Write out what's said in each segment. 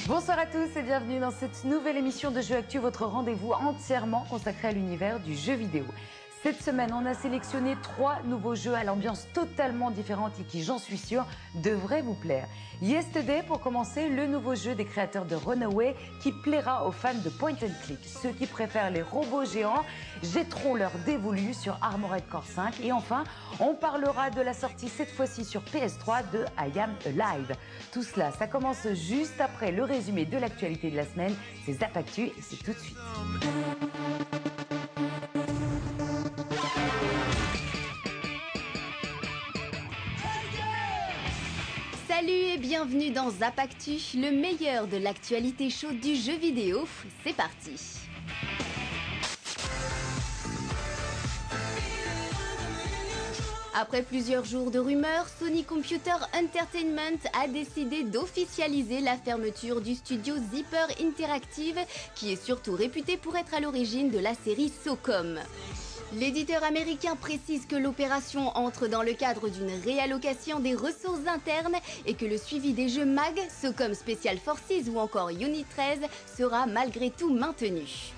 Bonsoir à tous et bienvenue dans cette nouvelle émission de Jeux Actu, votre rendez-vous entièrement consacré à l'univers du jeu vidéo. Cette semaine, on a sélectionné 3 nouveaux jeux à l'ambiance totalement différente et qui, j'en suis sûre, devraient vous plaire. Yesterday, pour commencer, le nouveau jeu des créateurs de Runaway qui plaira aux fans de Point and Click. Ceux qui préfèrent les robots géants jetteront leur dévolu sur Armored Core 5. Et enfin, on parlera de la sortie cette fois-ci sur PS3 de I Am Alive. Tout cela, ça commence juste après le résumé de l'actualité de la semaine. C'est Zap Actu et c'est tout de suite. Salut et bienvenue dans Zap Actu, le meilleur de l'actualité chaude du jeu vidéo. C'est parti. Après plusieurs jours de rumeurs, Sony Computer Entertainment a décidé d'officialiser la fermeture du studio Zipper Interactive, qui est surtout réputé pour être à l'origine de la série SOCOM. L'éditeur américain précise que l'opération entre dans le cadre d'une réallocation des ressources internes et que le suivi des jeux MAG, SOCOM Special Forces ou encore Unit 13 sera malgré tout maintenu.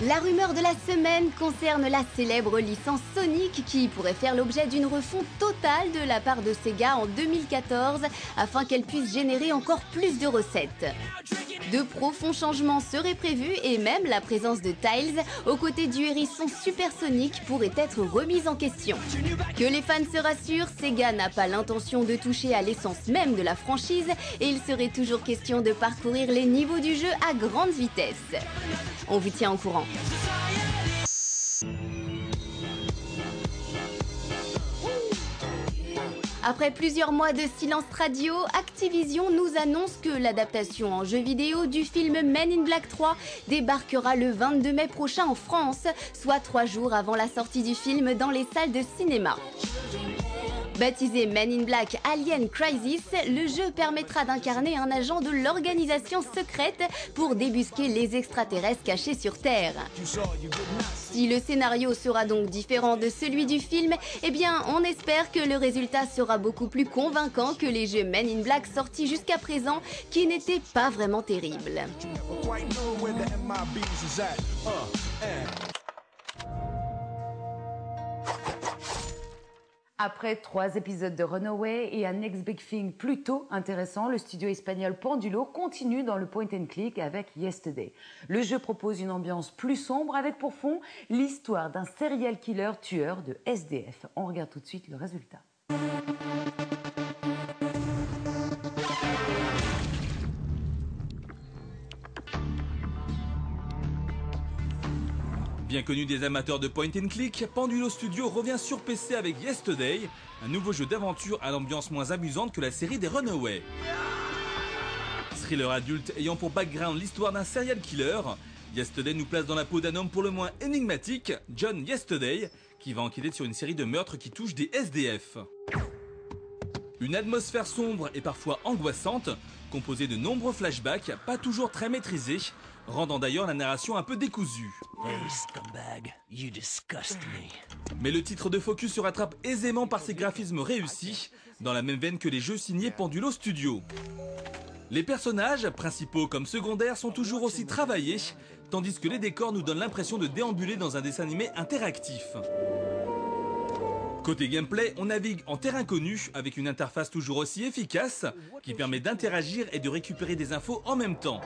La rumeur de la semaine concerne la célèbre licence Sonic qui pourrait faire l'objet d'une refonte totale de la part de Sega en 2014 afin qu'elle puisse générer encore plus de recettes. De profonds changements seraient prévus et même la présence de Tails aux côtés du hérisson supersonique pourrait être remise en question. Que les fans se rassurent, Sega n'a pas l'intention de toucher à l'essence même de la franchise et il serait toujours question de parcourir les niveaux du jeu à grande vitesse. On vous tient au courant. Après plusieurs mois de silence radio, Activision nous annonce que l'adaptation en jeu vidéo du film Men in Black 3 débarquera le 22 mai prochain en France, soit 3 jours avant la sortie du film dans les salles de cinéma. Baptisé Men in Black Alien Crisis, le jeu permettra d'incarner un agent de l'organisation secrète pour débusquer les extraterrestres cachés sur Terre. Si le scénario sera donc différent de celui du film, eh bien on espère que le résultat sera beaucoup plus convaincant que les jeux Men in Black sortis jusqu'à présent qui n'étaient pas vraiment terribles. Après 3 épisodes de Runaway et un Next Big Thing plutôt intéressant, le studio espagnol Pendulo continue dans le point and click avec Yesterday. Le jeu propose une ambiance plus sombre avec pour fond l'histoire d'un serial killer tueur de SDF. On regarde tout de suite le résultat. Bien connu des amateurs de point and click, Pendulo Studio revient sur PC avec Yesterday, un nouveau jeu d'aventure à l'ambiance moins amusante que la série des Runaway. Thriller adulte ayant pour background l'histoire d'un serial killer, Yesterday nous place dans la peau d'un homme pour le moins énigmatique, John Yesterday, qui va enquêter sur une série de meurtres qui touchent des SDF. Une atmosphère sombre et parfois angoissante, composée de nombreux flashbacks, pas toujours très maîtrisés, rendant d'ailleurs la narration un peu décousue. Hey, scumbag, you disgust me. Mais le titre de Focus se rattrape aisément par ses graphismes réussis, dans la même veine que les jeux signés Pendulo Studio. Les personnages, principaux comme secondaires, sont toujours aussi travaillés, tandis que les décors nous donnent l'impression de déambuler dans un dessin animé interactif. Côté gameplay, on navigue en terre inconnue avec une interface toujours aussi efficace qui permet d'interagir et de récupérer des infos en même temps.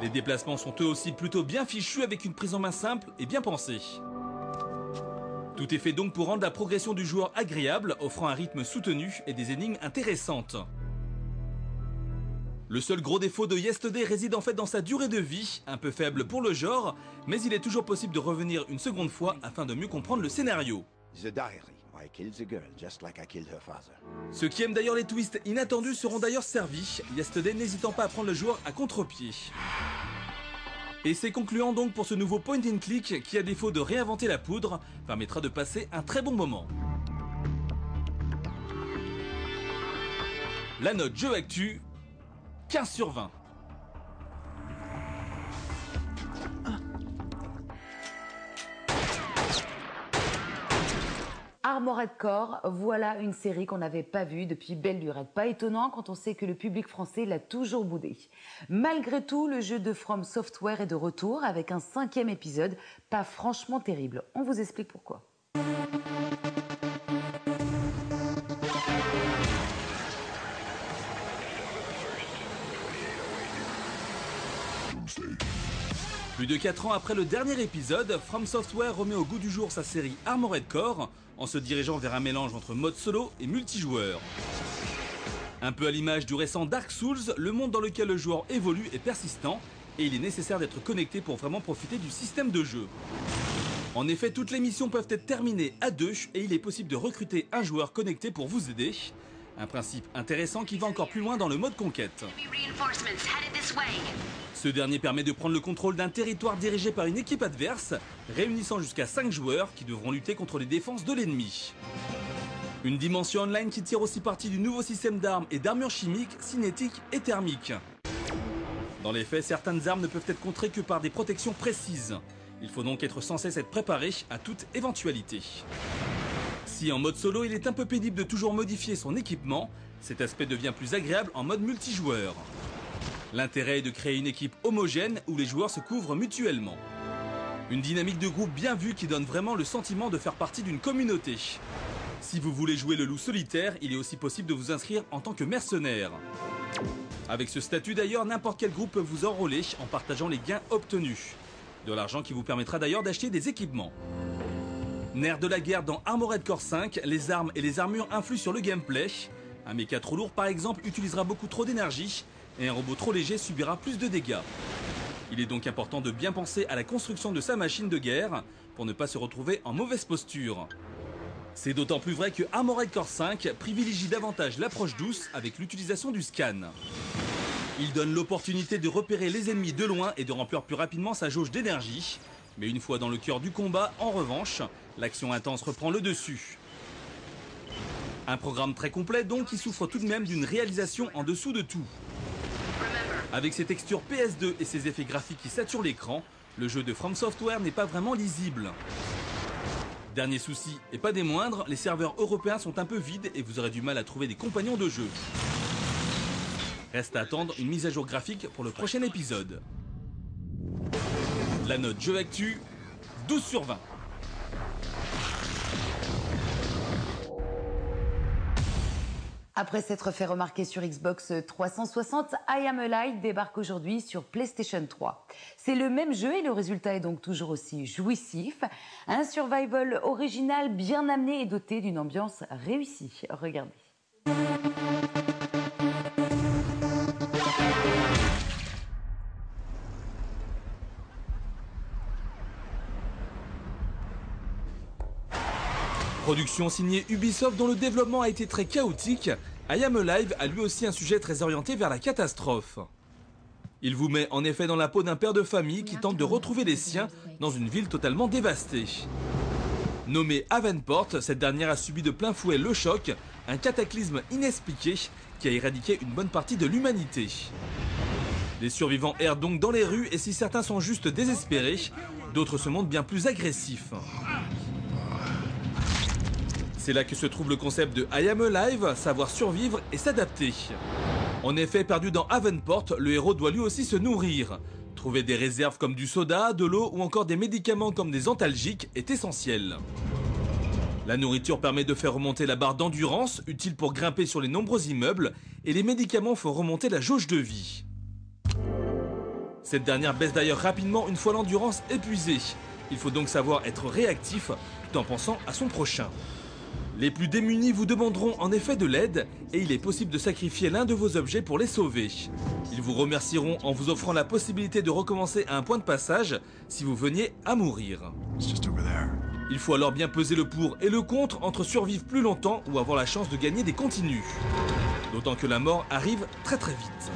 Les déplacements sont eux aussi plutôt bien fichus avec une prise en main simple et bien pensée. Tout est fait donc pour rendre la progression du joueur agréable, offrant un rythme soutenu et des énigmes intéressantes. Le seul gros défaut de Yesterday réside en fait dans sa durée de vie, un peu faible pour le genre, mais il est toujours possible de revenir une seconde fois afin de mieux comprendre le scénario. The diary. I killed the girl just like I killed her father. Ceux qui aiment d'ailleurs les twists inattendus seront d'ailleurs servis, Yesterday n'hésitant pas à prendre le joueur à contre-pied. Et c'est concluant donc pour ce nouveau point and click qui, à défaut de réinventer la poudre, permettra de passer un très bon moment. La note jeu actu, 15 sur 20. Armored Core, voilà une série qu'on n'avait pas vue depuis belle lurette. Pas étonnant quand on sait que le public français l'a toujours boudé. Malgré tout, le jeu de From Software est de retour avec un 5e épisode, pas franchement terrible. On vous explique pourquoi. Plus de 4 ans après le dernier épisode, From Software remet au goût du jour sa série Armored Core en se dirigeant vers un mélange entre mode solo et multijoueur. Un peu à l'image du récent Dark Souls, le monde dans lequel le joueur évolue est persistant et il est nécessaire d'être connecté pour vraiment profiter du système de jeu. En effet, toutes les missions peuvent être terminées à 2 et il est possible de recruter un joueur connecté pour vous aider. Un principe intéressant qui va encore plus loin dans le mode conquête. Ce dernier permet de prendre le contrôle d'un territoire dirigé par une équipe adverse, réunissant jusqu'à 5 joueurs qui devront lutter contre les défenses de l'ennemi. Une dimension online qui tire aussi parti du nouveau système d'armes et d'armures chimiques, cinétiques et thermiques. Dans les faits, certaines armes ne peuvent être contrées que par des protections précises. Il faut donc être sans cesse être préparé à toute éventualité. Si en mode solo, il est un peu pénible de toujours modifier son équipement, cet aspect devient plus agréable en mode multijoueur. L'intérêt est de créer une équipe homogène où les joueurs se couvrent mutuellement. Une dynamique de groupe bien vue qui donne vraiment le sentiment de faire partie d'une communauté. Si vous voulez jouer le loup solitaire, il est aussi possible de vous inscrire en tant que mercenaire. Avec ce statut d'ailleurs, n'importe quel groupe peut vous enrôler en partageant les gains obtenus. De l'argent qui vous permettra d'ailleurs d'acheter des équipements. Nerf de la guerre dans Armored Core 5, les armes et les armures influent sur le gameplay. Un méca trop lourd par exemple utilisera beaucoup trop d'énergie et un robot trop léger subira plus de dégâts. Il est donc important de bien penser à la construction de sa machine de guerre pour ne pas se retrouver en mauvaise posture. C'est d'autant plus vrai que Armored Core 5 privilégie davantage l'approche douce avec l'utilisation du scan. Il donne l'opportunité de repérer les ennemis de loin et de remplir plus rapidement sa jauge d'énergie. Mais une fois dans le cœur du combat, en revanche, l'action intense reprend le dessus. Un programme très complet donc qui souffre tout de même d'une réalisation en dessous de tout. Avec ses textures PS2 et ses effets graphiques qui saturent l'écran, le jeu de From Software n'est pas vraiment lisible. Dernier souci, et pas des moindres, les serveurs européens sont un peu vides et vous aurez du mal à trouver des compagnons de jeu. Reste à attendre une mise à jour graphique pour le prochain épisode. La note Jeux Actu, 12 sur 20. Après s'être fait remarquer sur Xbox 360, I Am Alive débarque aujourd'hui sur PlayStation 3. C'est le même jeu et le résultat est donc toujours aussi jouissif. Un survival original bien amené et doté d'une ambiance réussie. Regardez. Production signée Ubisoft dont le développement a été très chaotique, I Am Alive a lui aussi un sujet très orienté vers la catastrophe. Il vous met en effet dans la peau d'un père de famille qui tente de retrouver les siens dans une ville totalement dévastée. Nommée Avonport, cette dernière a subi de plein fouet le choc, un cataclysme inexpliqué qui a éradiqué une bonne partie de l'humanité. Les survivants errent donc dans les rues et si certains sont juste désespérés, d'autres se montrent bien plus agressifs. C'est là que se trouve le concept de I Am Alive, savoir survivre et s'adapter. En effet, perdu dans Avonport, le héros doit lui aussi se nourrir. Trouver des réserves comme du soda, de l'eau ou encore des médicaments comme des antalgiques est essentiel. La nourriture permet de faire remonter la barre d'endurance, utile pour grimper sur les nombreux immeubles, et les médicaments font remonter la jauge de vie. Cette dernière baisse d'ailleurs rapidement une fois l'endurance épuisée. Il faut donc savoir être réactif tout en pensant à son prochain. Les plus démunis vous demanderont en effet de l'aide et il est possible de sacrifier l'un de vos objets pour les sauver. Ils vous remercieront en vous offrant la possibilité de recommencer à un point de passage si vous veniez à mourir. Il faut alors bien peser le pour et le contre entre survivre plus longtemps ou avoir la chance de gagner des continues. D'autant que la mort arrive très vite.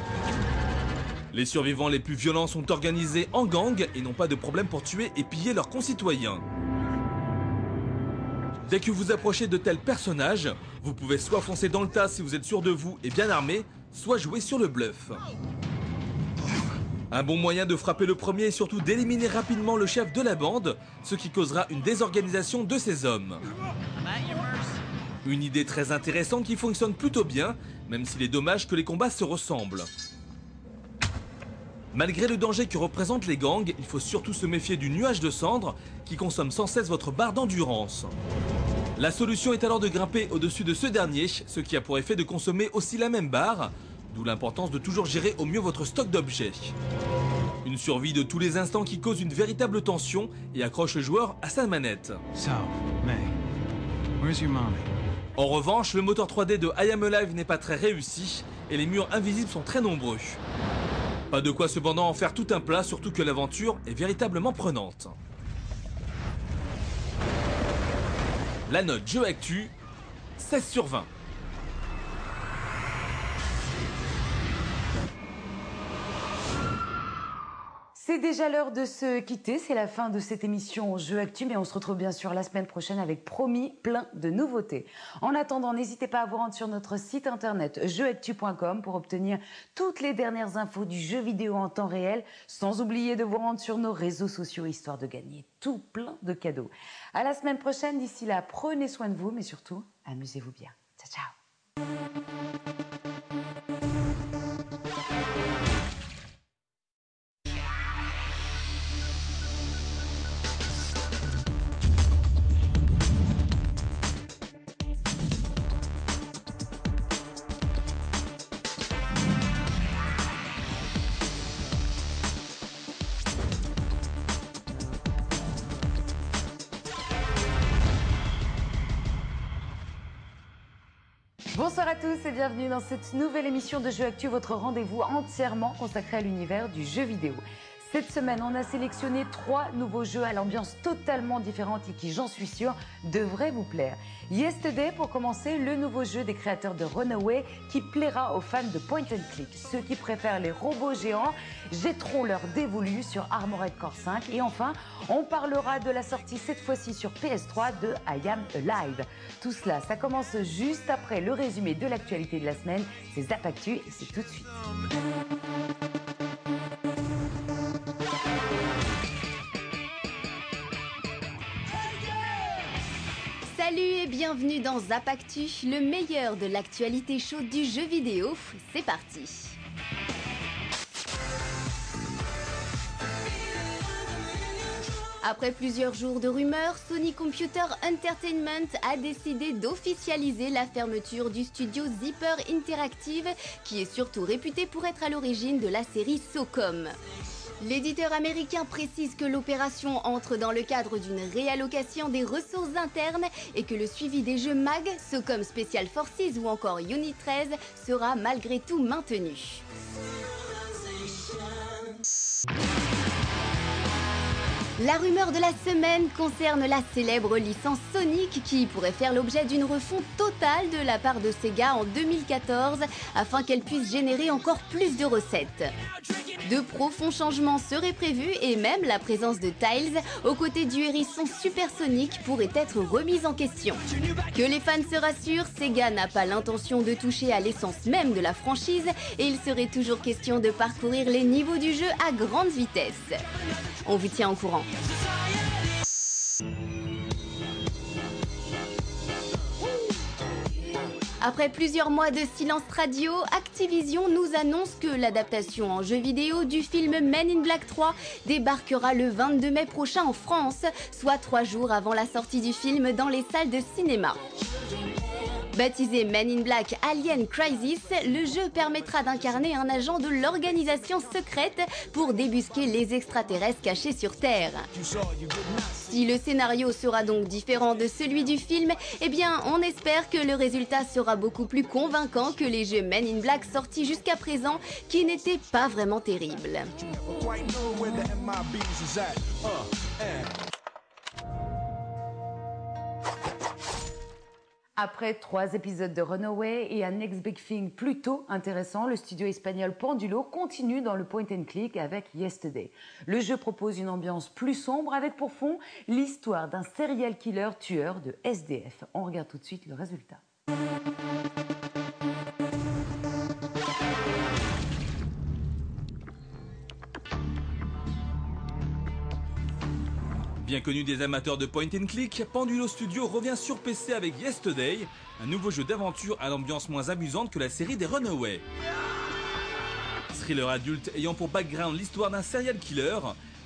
Les survivants les plus violents sont organisés en gang et n'ont pas de problème pour tuer et piller leurs concitoyens. Dès que vous approchez de tels personnages, vous pouvez soit foncer dans le tas si vous êtes sûr de vous et bien armé, soit jouer sur le bluff. Un bon moyen de frapper le premier et surtout d'éliminer rapidement le chef de la bande, ce qui causera une désorganisation de ses hommes. Une idée très intéressante qui fonctionne plutôt bien, même s'il est dommage que les combats se ressemblent. Malgré le danger que représentent les gangs, il faut surtout se méfier du nuage de cendres qui consomme sans cesse votre barre d'endurance. La solution est alors de grimper au-dessus de ce dernier, ce qui a pour effet de consommer aussi la même barre, d'où l'importance de toujours gérer au mieux votre stock d'objets. Une survie de tous les instants qui cause une véritable tension et accroche le joueur à sa manette. So, May, where's your mommy? En revanche, le moteur 3D de I Am Alive n'est pas très réussi et les murs invisibles sont très nombreux. Pas de quoi cependant en faire tout un plat, surtout que l'aventure est véritablement prenante. La note jeu actu, 16 sur 20. C'est déjà l'heure de se quitter, c'est la fin de cette émission Jeux Actu, mais on se retrouve bien sûr la semaine prochaine avec promis plein de nouveautés. En attendant, n'hésitez pas à vous rendre sur notre site internet jeuxactu.com pour obtenir toutes les dernières infos du jeu vidéo en temps réel, sans oublier de vous rendre sur nos réseaux sociaux histoire de gagner tout plein de cadeaux. À la semaine prochaine, d'ici là, prenez soin de vous, mais surtout, amusez-vous bien. Ciao, ciao. Bonsoir à tous et bienvenue dans cette nouvelle émission de Jeux Actu, votre rendez-vous entièrement consacré à l'univers du jeu vidéo. Cette semaine, on a sélectionné 3 nouveaux jeux à l'ambiance totalement différente et qui, j'en suis sûre, devraient vous plaire. Yesterday, pour commencer, le nouveau jeu des créateurs de Runaway qui plaira aux fans de point and click. Ceux qui préfèrent les robots géants jetteront leur dévolu sur Armored Core 5. Et enfin, on parlera de la sortie cette fois-ci sur PS3 de I Am Alive. Tout cela, ça commence juste après le résumé de l'actualité de la semaine. C'est Zap Actu et c'est tout de suite. Salut et bienvenue dans Zap Actu, le meilleur de l'actualité chaude du jeu vidéo. C'est parti. Après plusieurs jours de rumeurs, Sony Computer Entertainment a décidé d'officialiser la fermeture du studio Zipper Interactive, qui est surtout réputé pour être à l'origine de la série SOCOM. L'éditeur américain précise que l'opération entre dans le cadre d'une réallocation des ressources internes et que le suivi des jeux MAG, SOCOM Special Forces ou encore Unit 13 sera malgré tout maintenu. La rumeur de la semaine concerne la célèbre licence Sonic qui pourrait faire l'objet d'une refonte totale de la part de Sega en 2014 afin qu'elle puisse générer encore plus de recettes. De profonds changements seraient prévus et même la présence de Tails aux côtés du hérisson supersonique pourrait être remise en question. Que les fans se rassurent, Sega n'a pas l'intention de toucher à l'essence même de la franchise et il serait toujours question de parcourir les niveaux du jeu à grande vitesse. On vous tient au courant. Après plusieurs mois de silence radio, Activision nous annonce que l'adaptation en jeu vidéo du film Men in Black 3 débarquera le 22 mai prochain en France, soit 3 jours avant la sortie du film dans les salles de cinéma. Baptisé Men in Black Alien Crisis, le jeu permettra d'incarner un agent de l'organisation secrète pour débusquer les extraterrestres cachés sur Terre. Si le scénario sera donc différent de celui du film, eh bien on espère que le résultat sera beaucoup plus convaincant que les jeux Men in Black sortis jusqu'à présent qui n'étaient pas vraiment terribles. Après 3 épisodes de Runaway et un Next Big Thing plutôt intéressant, le studio espagnol Pendulo continue dans le point and click avec Yesterday. Le jeu propose une ambiance plus sombre avec pour fond l'histoire d'un serial killer tueur de SDF. On regarde tout de suite le résultat. Bien connu des amateurs de point and click, Pendulo Studio revient sur PC avec Yesterday, un nouveau jeu d'aventure à l'ambiance moins amusante que la série des Runaways. Thriller adulte ayant pour background l'histoire d'un serial killer,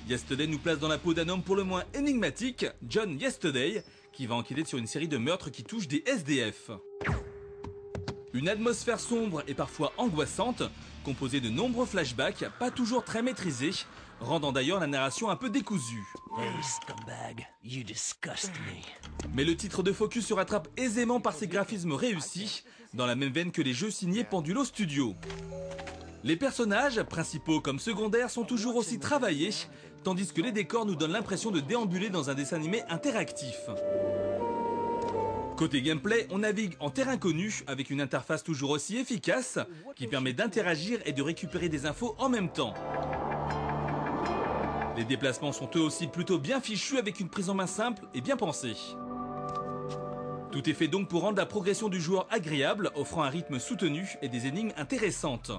Yesterday nous place dans la peau d'un homme pour le moins énigmatique, John Yesterday, qui va enquêter sur une série de meurtres qui touchent des SDF. Une atmosphère sombre et parfois angoissante, composée de nombreux flashbacks, pas toujours très maîtrisés, rendant d'ailleurs la narration un peu décousue. Hey, scumbag, you disgust me. Mais le titre de Focus se rattrape aisément par ses graphismes réussis, dans la même veine que les jeux signés Pendulo Studio. Les personnages, principaux comme secondaires, sont toujours aussi travaillés, tandis que les décors nous donnent l'impression de déambuler dans un dessin animé interactif. Côté gameplay, on navigue en terre inconnue avec une interface toujours aussi efficace qui permet d'interagir et de récupérer des infos en même temps. Les déplacements sont eux aussi plutôt bien fichus avec une prise en main simple et bien pensée. Tout est fait donc pour rendre la progression du joueur agréable, offrant un rythme soutenu et des énigmes intéressantes.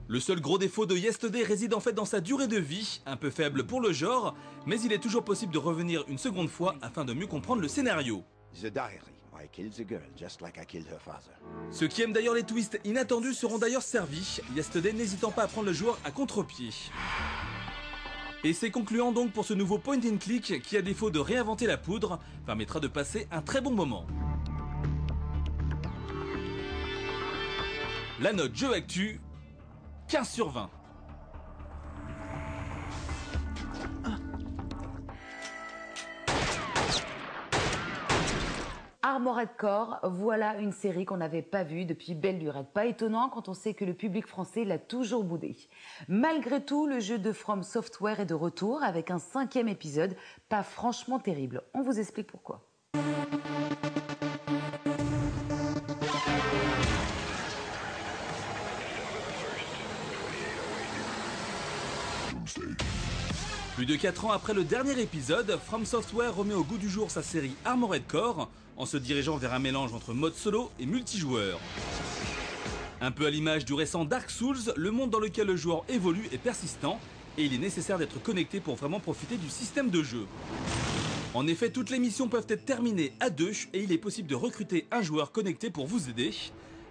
Le seul gros défaut de Yesterday réside en fait dans sa durée de vie, un peu faible pour le genre, mais il est toujours possible de revenir une seconde fois afin de mieux comprendre le scénario. The diary. I killed the girl just like I killed her father. Ceux qui aiment d'ailleurs les twists inattendus seront d'ailleurs servis, Yesterday n'hésitant pas à prendre le joueur à contre-pied. Et c'est concluant donc pour ce nouveau point and click qui, à défaut de réinventer la poudre, permettra de passer un très bon moment. La note jeu actu, 15 sur 20. Armored Core, voilà une série qu'on n'avait pas vue depuis belle lurette. Pas étonnant quand on sait que le public français l'a toujours boudé. Malgré tout, le jeu de From Software est de retour avec un 5e épisode, pas franchement terrible. On vous explique pourquoi. Plus de 4 ans après le dernier épisode, From Software remet au goût du jour sa série Armored Core en se dirigeant vers un mélange entre mode solo et multijoueur. Un peu à l'image du récent Dark Souls, le monde dans lequel le joueur évolue est persistant et il est nécessaire d'être connecté pour vraiment profiter du système de jeu. En effet, toutes les missions peuvent être terminées à 2 et il est possible de recruter un joueur connecté pour vous aider.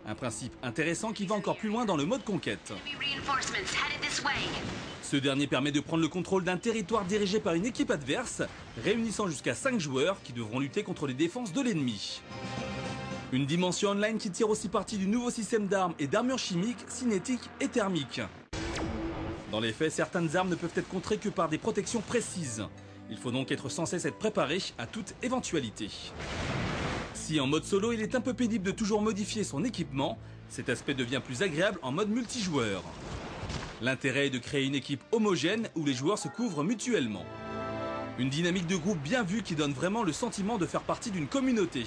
Un principe intéressant qui va encore plus loin dans le mode conquête. Ce dernier permet de prendre le contrôle d'un territoire dirigé par une équipe adverse, réunissant jusqu'à 5 joueurs qui devront lutter contre les défenses de l'ennemi. Une dimension online qui tire aussi parti du nouveau système d'armes et d'armures chimiques, cinétiques et thermiques. Dans les faits, certaines armes ne peuvent être contrées que par des protections précises. Il faut donc être sans cesse être préparé à toute éventualité. Si en mode solo il est un peu pénible de toujours modifier son équipement, cet aspect devient plus agréable en mode multijoueur. L'intérêt est de créer une équipe homogène où les joueurs se couvrent mutuellement. Une dynamique de groupe bien vue qui donne vraiment le sentiment de faire partie d'une communauté.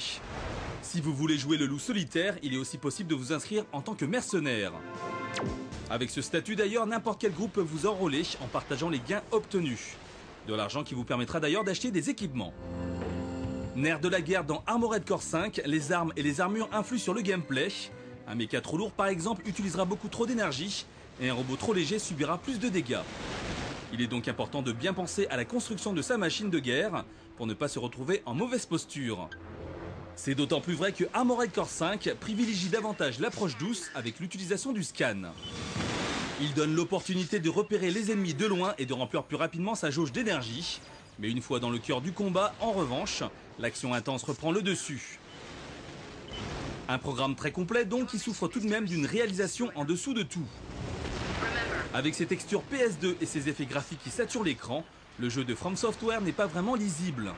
Si vous voulez jouer le loup solitaire, il est aussi possible de vous inscrire en tant que mercenaire. Avec ce statut d'ailleurs, n'importe quel groupe peut vous enrôler en partageant les gains obtenus. De l'argent qui vous permettra d'ailleurs d'acheter des équipements. Nerf de la guerre dans Armored Core 5, les armes et les armures influent sur le gameplay. Un méca trop lourd par exemple utilisera beaucoup trop d'énergie et un robot trop léger subira plus de dégâts. Il est donc important de bien penser à la construction de sa machine de guerre pour ne pas se retrouver en mauvaise posture. C'est d'autant plus vrai que Armored Core 5 privilégie davantage l'approche douce avec l'utilisation du scan. Il donne l'opportunité de repérer les ennemis de loin et de remplir plus rapidement sa jauge d'énergie. Mais une fois dans le cœur du combat, en revanche, l'action intense reprend le dessus. Un programme très complet donc qui souffre tout de même d'une réalisation en dessous de tout. Avec ses textures PS2 et ses effets graphiques qui saturent l'écran, le jeu de From Software n'est pas vraiment lisible.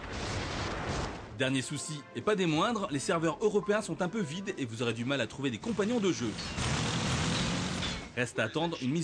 Dernier souci, et pas des moindres, les serveurs européens sont un peu vides et vous aurez du mal à trouver des compagnons de jeu. Reste à attendre une mise